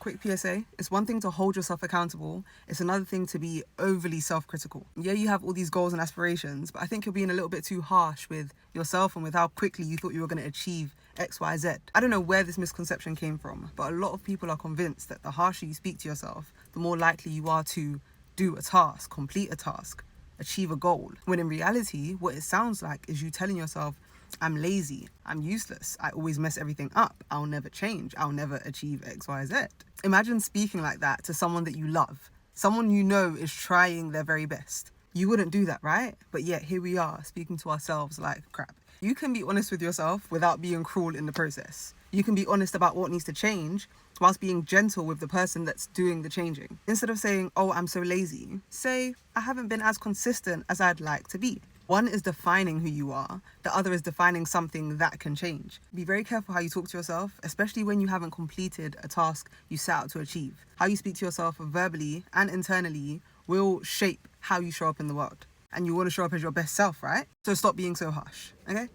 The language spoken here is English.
quick PSA. It's one thing to hold yourself accountable. It's another thing to be overly self-critical. Yeah, you have all these goals and aspirations, but I think you're being a little bit too harsh with yourself and with how quickly you thought you were going to achieve X, Y, Z. I don't know where this misconception came from, but a lot of people are convinced that the harsher you speak to yourself, the more likely you are to do a task, complete a task, achieve a goal. When in reality, what it sounds like is you telling yourself, I'm lazy, I'm useless, I always mess everything up, I'll never change, I'll never achieve X, Y, Z. Imagine speaking like that to someone that you love, someone you know is trying their very best. You wouldn't do that, right? But yet here we are speaking to ourselves like crap. You can be honest with yourself without being cruel in the process. You can be honest about what needs to change whilst being gentle with the person that's doing the changing. Instead of saying, oh, I'm so lazy, say, I haven't been as consistent as I'd like to be. One is defining who you are, the other is defining something that can change. Be very careful how you talk to yourself, especially when you haven't completed a task you set out to achieve. How you speak to yourself verbally and internally will shape how you show up in the world. And you want to show up as your best self, right? So stop being so harsh, okay?